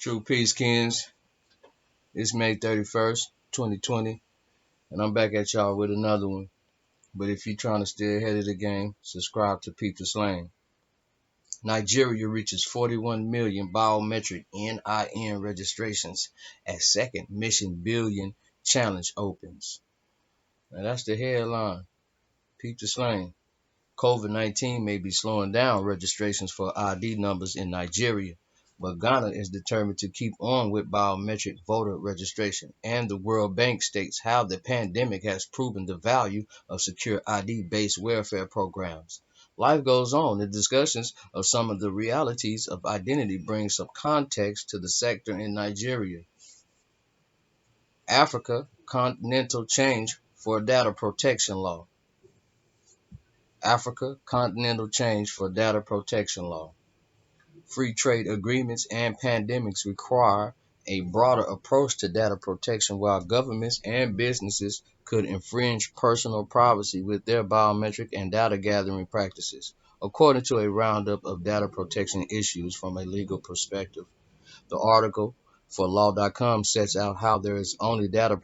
True Peace Kings. It's May 31st, 2020, and I'm back at y'all with another one. But if you're trying to stay ahead of the game, subscribe to Peep the Slang. Nigeria reaches 41 million biometric NIN registrations as second mission billion challenge opens. Now that's the headline. Peep the Slang. COVID-19 may be slowing down registrations for ID numbers in Nigeria, but Ghana is determined to keep on with biometric voter registration, and the World Bank states how the pandemic has proven the value of secure ID-based welfare programs. Life goes on. The discussions of some of the realities of identity bring some context to the sector in Nigeria. Africa continental change for data protection law. Africa continental change for data protection law. Free trade agreements and pandemics require a broader approach to data protection, while governments and businesses could infringe personal privacy with their biometric and data gathering practices, according to a roundup of data protection issues from a legal perspective. The article for law.com sets out how there is only data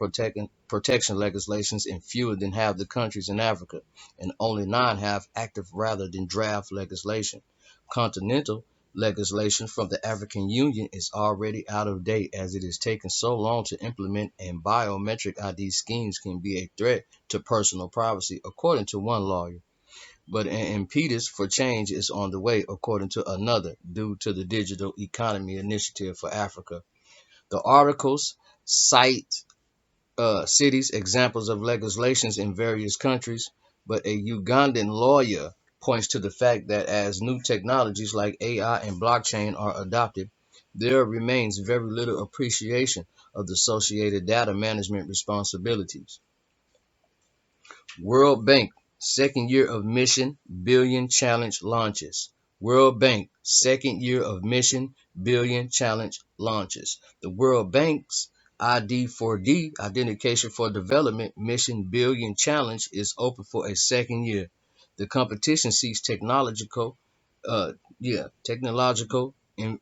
protection legislations in fewer than half the countries in Africa, and only 9 have active rather than draft legislation. Continental legislation from the African Union is already out of date, as it has taken so long to implement, and biometric ID schemes can be a threat to personal privacy, according to one lawyer. But an impetus for change is on the way, according to another, due to the Digital Economy Initiative for Africa. The articles cite cities examples of legislations in various countries, but a Ugandan lawyer points to the fact that as new technologies like AI and blockchain are adopted, there remains very little appreciation of the associated data management responsibilities. World Bank second year of mission billion challenge launches. World Bank second year of mission billion challenge launches. The World Bank's ID4D, Identification for Development Mission Billion Challenge, is open for a second year. The competition seeks uh, technological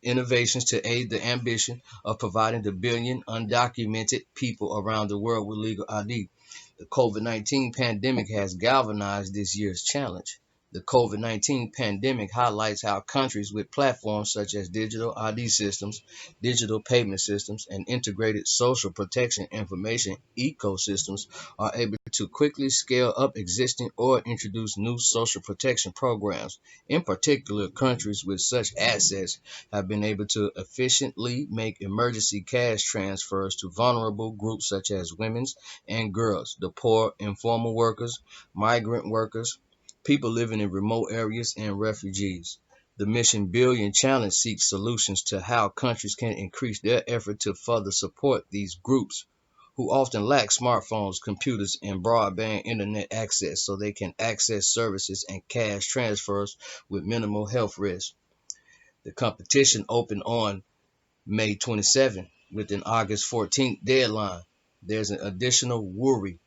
innovations to aid the ambition of providing the billion undocumented people around the world with legal ID. The COVID-19 pandemic has galvanized this year's challenge. The COVID-19 pandemic highlights how countries with platforms such as digital ID systems, digital payment systems, and integrated social protection information ecosystems are able to quickly scale up existing or introduce new social protection programs. In particular, countries with such assets have been able to efficiently make emergency cash transfers to vulnerable groups such as women and girls, the poor, informal workers, migrant workers, people living in remote areas, and refugees. The Mission Billion Challenge seeks solutions to how countries can increase their effort to further support these groups who often lack smartphones, computers, and broadband internet access so they can access services and cash transfers with minimal health risk. The competition opened on May 27 with an August 14th deadline. There's an additional WURI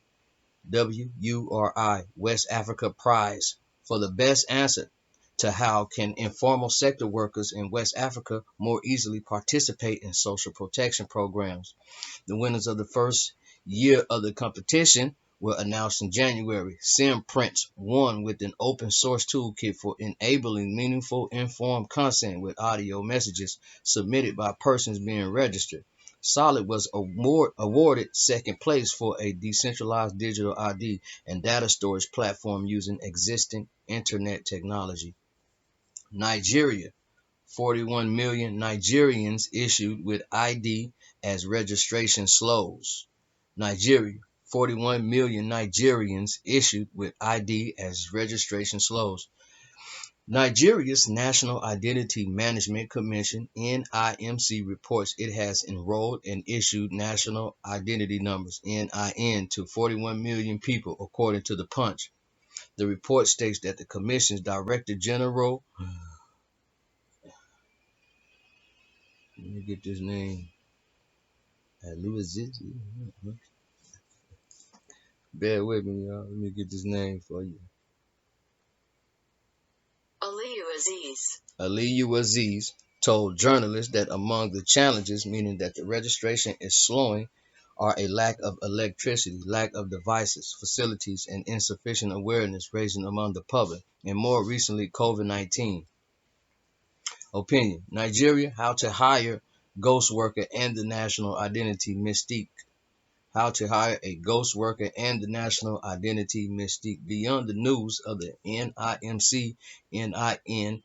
West Africa Prize for the best answer to how can informal sector workers in West Africa more easily participate in social protection programs. The winners of the first year of the competition were announced in January. SimPrints won with an open source toolkit for enabling meaningful informed consent with audio messages submitted by persons being registered. Solid was awarded second place for a decentralized digital ID and data storage platform using existing internet technology. Nigeria, 41 million Nigerians issued with ID as registration slows. Nigeria, 41 million Nigerians issued with ID as registration slows. Nigeria's National Identity Management Commission (NIMC) reports it has enrolled and issued national identity numbers (NIN) to 41 million people, according to the Punch. The report states that the commission's Director General, let me get this name, bear with me, y'all. Let me get this name for you. Aliyu Aziz. Aliyu Aziz told journalists that among the challenges, meaning that the registration is slowing, are a lack of electricity, lack of devices, facilities, and insufficient awareness raising among the public, and more recently, COVID-19. Opinion: Nigeria, how to hire ghost worker and the national identity mystique. How to hire a ghost worker and the national identity mystique. Beyond the news of the NIMC, NIN,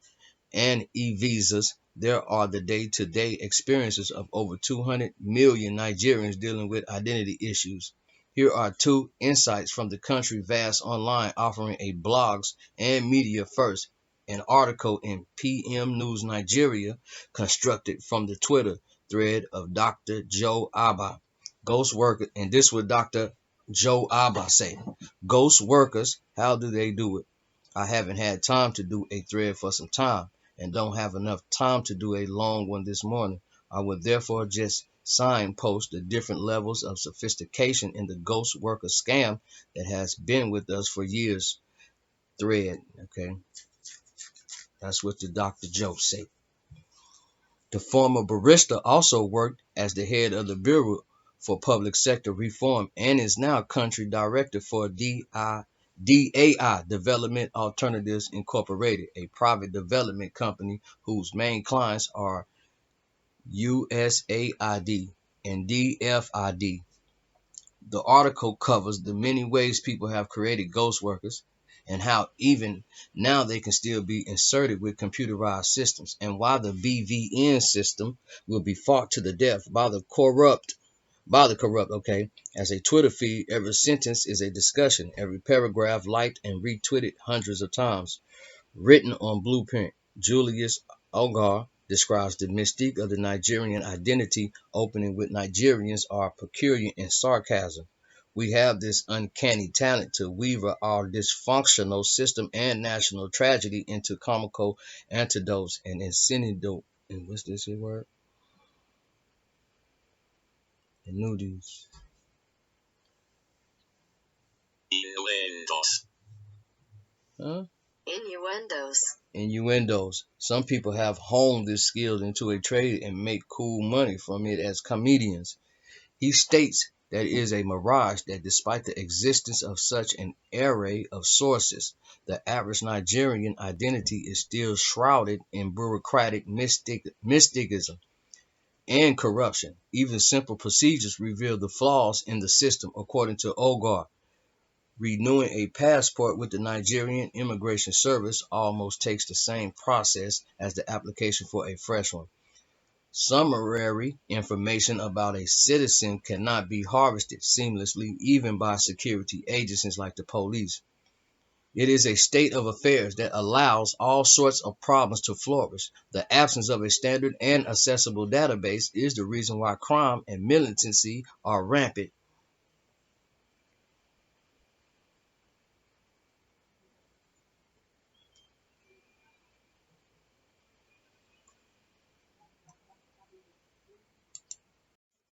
and e-visas, there are the day-to-day experiences of over 200 million Nigerians dealing with identity issues. Here are two insights from the country vast online offering a blogs and media first. An article in PM News Nigeria constructed from the Twitter thread of Dr. Joe Abba. Ghost worker, and this what Dr. Joe Abba say. Ghost workers, how do they do it? I haven't had time to do a thread for some time and don't have enough time to do a long one this morning. I would therefore just signpost the different levels of sophistication in the ghost worker scam that has been with us for years. Thread, okay? That's what the Dr. Joe said. The former barrister also worked as the head of the Bureau for Public Sector Reform and is now country director for DAI Development Alternatives Incorporated, a private development company whose main clients are USAID and DFID. The article covers the many ways people have created ghost workers and how even now they can still be inserted with computerized systems, and why the BVN system will be fought to the death by the corrupt, okay? As a Twitter feed, every sentence is a discussion, every paragraph liked and retweeted hundreds of times. Written on Blueprint, Julius Ogar describes the mystique of the Nigerian identity, opening with Nigerians are peculiar in sarcasm. We have this uncanny talent to weave our dysfunctional system and national tragedy into comical antidotes and incendidote. And what's this here word? Innuendos. Huh? Innuendos. Some people have honed this skill into a trade and make cool money from it as comedians. He states that it is a mirage that despite the existence of such an array of sources, the average Nigerian identity is still shrouded in bureaucratic mysticism and corruption. Even simple procedures reveal the flaws in the system, according to Ogar. Renewing a passport with the Nigerian Immigration Service almost takes the same process as the application for a fresh one. Summary information about a citizen cannot be harvested seamlessly even by security agencies like the police. It is a state of affairs that allows all sorts of problems to flourish. The absence of a standard and accessible database is the reason why crime and militancy are rampant